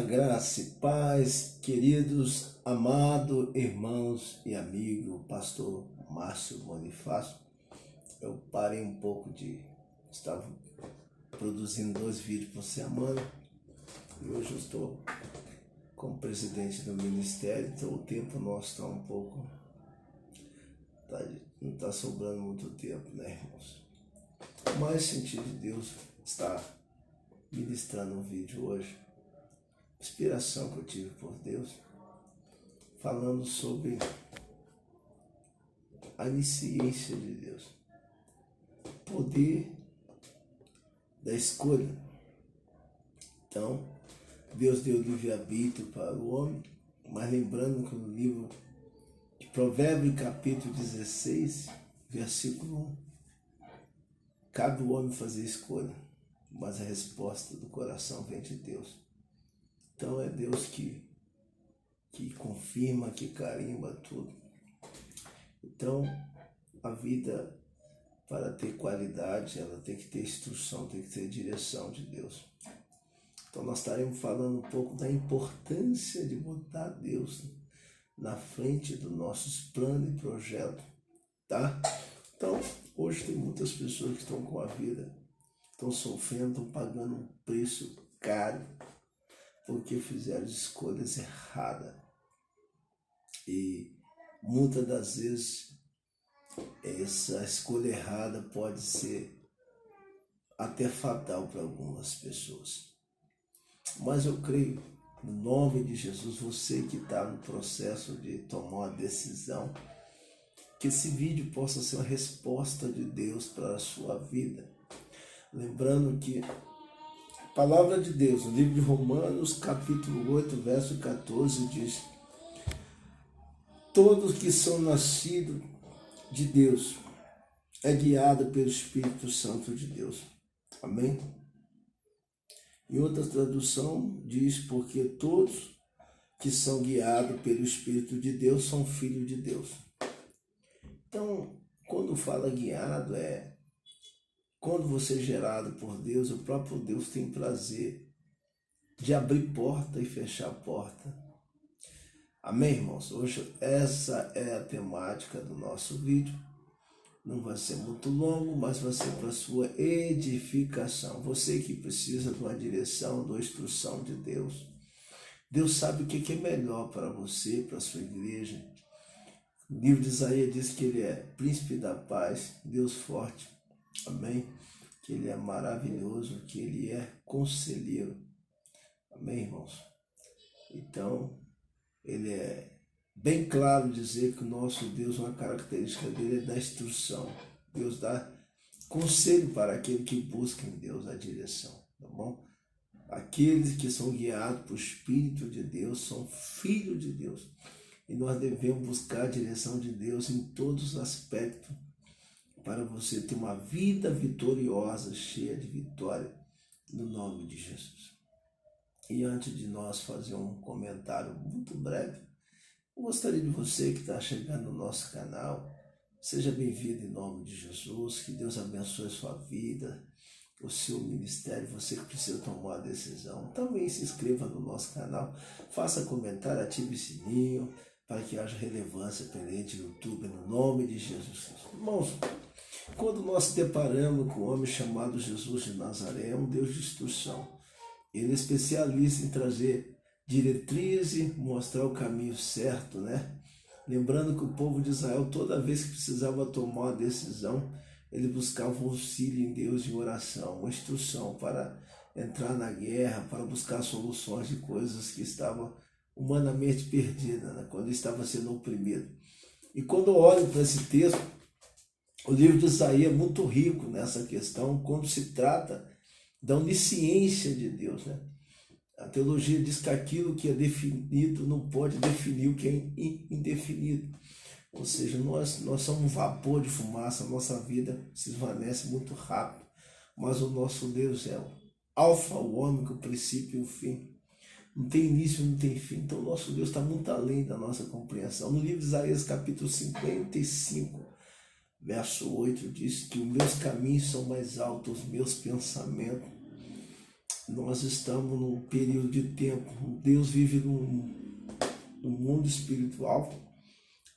Graça e paz, queridos, amado irmãos e amigo, pastor Márcio Bonifácio. Eu parei um pouco estava produzindo 2 vídeos por semana e hoje eu estou como presidente do ministério, então o tempo nosso está um pouco, não está sobrando muito tempo, né, irmãos? Mas sentido de Deus está ministrando um vídeo hoje, inspiração que eu tive por Deus, falando sobre a onisciência de Deus, poder da escolha. Então, Deus deu livre-arbítrio para o homem, mas lembrando que no livro de Provérbios, capítulo 16, versículo 1, cabe o homem fazer escolha, mas a resposta do coração vem de Deus. Então é Deus que confirma, que carimba tudo. Então, a vida, para ter qualidade, ela tem que ter instrução, tem que ter direção de Deus. Então nós estaremos falando um pouco da importância de botar Deus na frente dos nossos planos e projetos, tá? Então, hoje tem muitas pessoas que estão com a vida, estão sofrendo, estão pagando um preço caro, porque fizeram escolhas erradas. E muitas das vezes essa escolha errada pode ser até fatal para algumas pessoas. Mas eu creio, no nome de Jesus, você que está no processo de tomar uma decisão, que esse vídeo possa ser uma resposta de Deus para a sua vida. Lembrando que a palavra de Deus, no livro de Romanos, capítulo 8, verso 14, diz: todos que são nascidos de Deus é guiado pelo Espírito Santo de Deus. Amém? Em outra tradução diz: porque todos que são guiados pelo Espírito de Deus são filhos de Deus. Então, quando fala guiado, quando você é gerado por Deus, o próprio Deus tem prazer de abrir porta e fechar porta. Amém, irmãos? Hoje essa é a temática do nosso vídeo. Não vai ser muito longo, mas vai ser para a sua edificação. Você que precisa de uma direção, de uma instrução de Deus. Deus sabe o que é melhor para você, para a sua igreja. O livro de Isaías diz que Ele é príncipe da paz, Deus forte. Amém? Que Ele é maravilhoso, que Ele é conselheiro. Amém, irmãos? Então, Ele é bem claro dizer que o nosso Deus, uma característica dele é da instrução. Deus dá conselho para aquele que busca em Deus a direção, tá bom? Aqueles que são guiados por Espírito de Deus são filhos de Deus. E nós devemos buscar a direção de Deus em todos os aspectos para você ter uma vida vitoriosa, cheia de vitória, no nome de Jesus. E antes de nós fazer um comentário muito breve, eu gostaria de você que está chegando no nosso canal, seja bem-vindo em nome de Jesus, que Deus abençoe a sua vida, o seu ministério, você que precisa tomar a decisão. Também se inscreva no nosso canal, faça comentário, ative o sininho, para que haja relevância pendente no YouTube, no nome de Jesus. Irmãos, quando nós nos deparamos com um homem chamado Jesus de Nazaré, é um Deus de instrução. Ele é especialista em trazer diretrizes, mostrar o caminho certo, né? Lembrando que o povo de Israel, toda vez que precisava tomar uma decisão, ele buscava um auxílio em Deus em oração, uma instrução para entrar na guerra, para buscar soluções de coisas que estavam humanamente perdidas, né? Quando estava sendo oprimido. E quando eu olho para esse texto, o livro de Isaías é muito rico nessa questão, quando se trata da onisciência de Deus, né? A teologia diz que aquilo que é definido não pode definir o que é indefinido. Ou seja, nós somos um vapor de fumaça, a nossa vida se esvanece muito rápido. Mas o nosso Deus é o alfa, o ômega, o princípio e o fim. Não tem início, não tem fim. Então o nosso Deus está muito além da nossa compreensão. No livro de Isaías, capítulo 55, verso 8, diz que os meus caminhos são mais altos, os meus pensamentos nós estamos num período de tempo. Deus vive num mundo espiritual,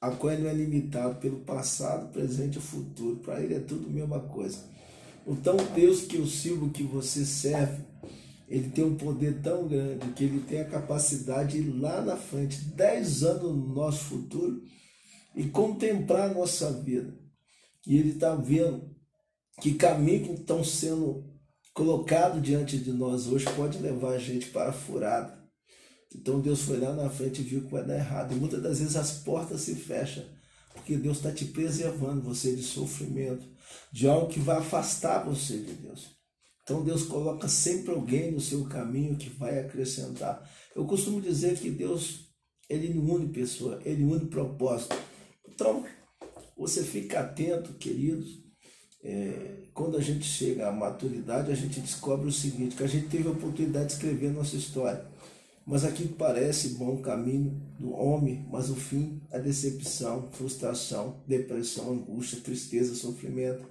a qual não é limitado pelo passado, presente e futuro. Para ele é tudo a mesma coisa. Então, Deus que eu sirvo, que você serve, ele tem um poder tão grande que ele tem a capacidade de ir lá na frente, 10 anos no nosso futuro, e contemplar a nossa vida. E ele está vendo que caminhos que estão sendo colocados diante de nós hoje pode levar a gente para a furada. Então Deus foi lá na frente e viu que vai dar errado. E muitas das vezes as portas se fecham, porque Deus está te preservando você de sofrimento, de algo que vai afastar você de Deus. Então Deus coloca sempre alguém no seu caminho que vai acrescentar. Eu costumo dizer que Deus, ele não une pessoa, ele une propósito. Então, você fica atento, queridos. Quando a gente chega à maturidade, a gente descobre o seguinte, que a gente teve a oportunidade de escrever a nossa história. Mas aqui parece bom caminho do homem, mas o fim é decepção, frustração, depressão, angústia, tristeza, sofrimento.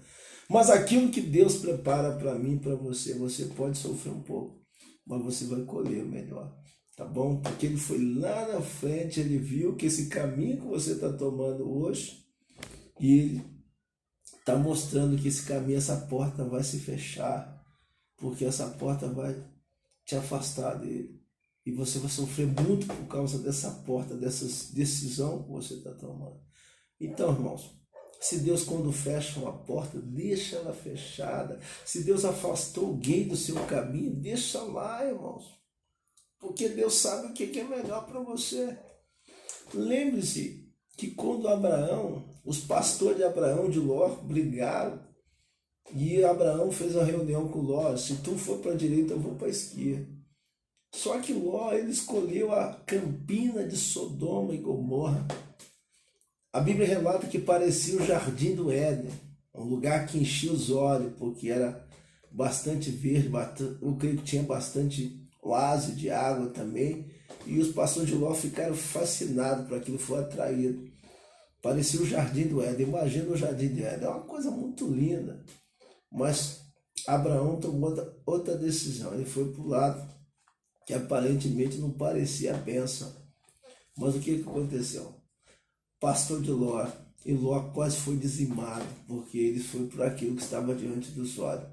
Mas aquilo que Deus prepara para mim, para você, você pode sofrer um pouco, mas você vai colher o melhor, tá bom? Porque ele foi lá na frente, ele viu que esse caminho que você está tomando hoje, e ele está mostrando que esse caminho, essa porta vai se fechar, porque essa porta vai te afastar dele. E você vai sofrer muito por causa dessa porta, dessa decisão que você está tomando. Então, irmãos, se Deus quando fecha uma porta, deixa ela fechada. Se Deus afastou alguém do seu caminho, deixa lá, irmãos. Porque Deus sabe o que é melhor para você. Lembre-se que quando Abraão, os pastores de Abraão, de Ló, brigaram, e Abraão fez uma reunião com Ló, se tu for para a direita, eu vou para a esquerda. Só que Ló, ele escolheu a campina de Sodoma e Gomorra. A Bíblia relata que parecia o jardim do Éden, um lugar que enchia os olhos, porque era bastante verde, eu creio que tinha bastante oásis de água também, e os pastores de Ló ficaram fascinados por aquilo, foram atraídos. Parecia o jardim do Éden. Imagina o jardim do Éden, é uma coisa muito linda. Mas Abraão tomou outra decisão, ele foi para o lado que aparentemente não parecia a bênção. Mas o que aconteceu? Pastor de Ló, e Ló quase foi dizimado, porque ele foi por aquilo que estava diante dos olhos.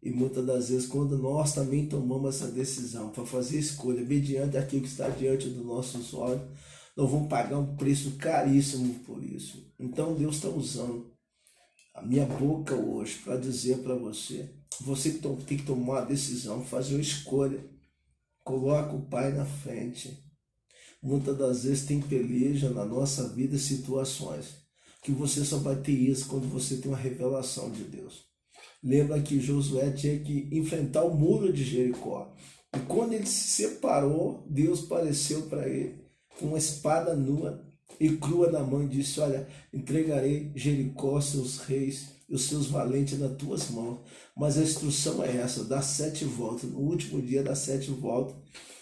E muitas das vezes, quando nós também tomamos essa decisão para fazer escolha mediante aquilo que está diante dos nossos olhos, nós vamos pagar um preço caríssimo por isso. Então Deus está usando a minha boca hoje para dizer para você que tem que tomar uma decisão, fazer uma escolha. Coloca o Pai na frente. Muitas das vezes tem peleja na nossa vida, situações que você só vai ter isso quando você tem uma revelação de Deus. Lembra que Josué tinha que enfrentar o muro de Jericó. E quando ele se separou, Deus apareceu para ele com uma espada nua e crua na mão e disse, olha, entregarei Jericó, seus reis e os seus valentes nas tuas mãos. Mas a instrução é essa, dá 7 voltas. No último dia dá 7 voltas,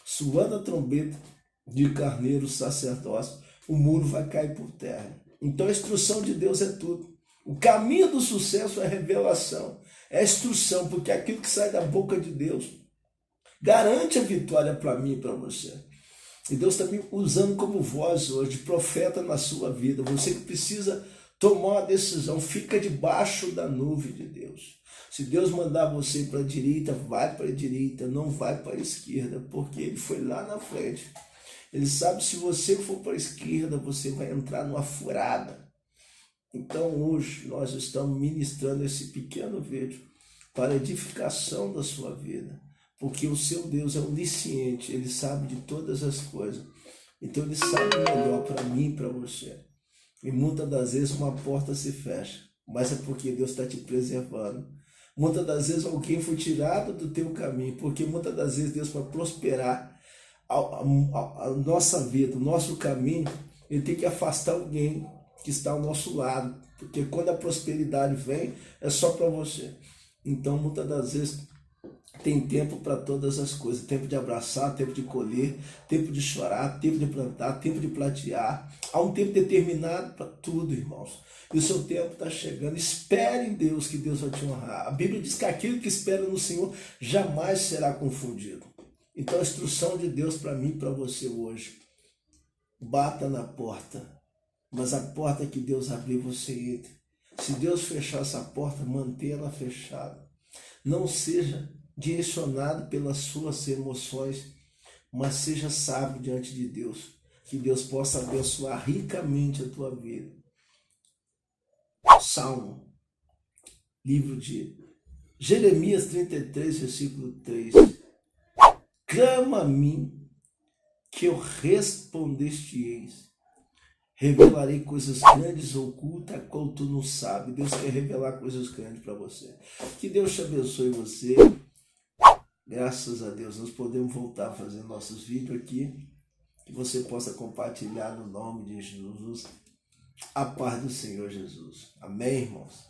suando a trombeta de carneiro sacerdócio, o muro vai cair por terra. Então a instrução de Deus é tudo. O caminho do sucesso é a revelação, é a instrução, porque aquilo que sai da boca de Deus garante a vitória para mim e para você. E Deus está me usando como voz hoje, profeta na sua vida. Você que precisa tomar uma decisão, fica debaixo da nuvem de Deus. Se Deus mandar você para a direita, vai para a direita, não vai para a esquerda, porque Ele foi lá na frente. Ele sabe se você for para a esquerda, você vai entrar numa furada. Então hoje nós estamos ministrando esse pequeno vídeo para a edificação da sua vida. Porque o seu Deus é onisciente, Ele sabe de todas as coisas. Então Ele sabe o melhor para mim e para você. E muitas das vezes uma porta se fecha, mas é porque Deus está te preservando. Muitas das vezes alguém foi tirado do teu caminho, porque muitas das vezes Deus, para prosperar a nossa vida, o nosso caminho, Ele tem que afastar alguém que está ao nosso lado. Porque quando a prosperidade vem, é só para você. Então muitas das vezes Tem tempo para todas as coisas, tempo de abraçar, tempo de colher, tempo de chorar, tempo de plantar, tempo de plantear. Há um tempo determinado para tudo, irmãos. E o seu tempo está chegando. Espere em Deus, que Deus vai te honrar. A Bíblia diz que aquele que espera no Senhor jamais será confundido. Então a instrução de Deus para mim e para você hoje: bata na porta, mas a porta que Deus abrir, você entre. Se Deus fechar essa porta, mantenha-la fechada. Não seja direcionado pelas suas emoções, mas seja sábio diante de Deus. Que Deus possa abençoar ricamente a tua vida. Salmo, livro de Jeremias 33, versículo 3. Clama a mim, que eu respondeste-eis. Revelarei coisas grandes ocultas, a qual tu não sabe. Deus quer revelar coisas grandes para você. Que Deus te abençoe você. Graças a Deus, nós podemos voltar a fazer nossos vídeos aqui. Que você possa compartilhar no nome de Jesus. A paz do Senhor Jesus. Amém, irmãos?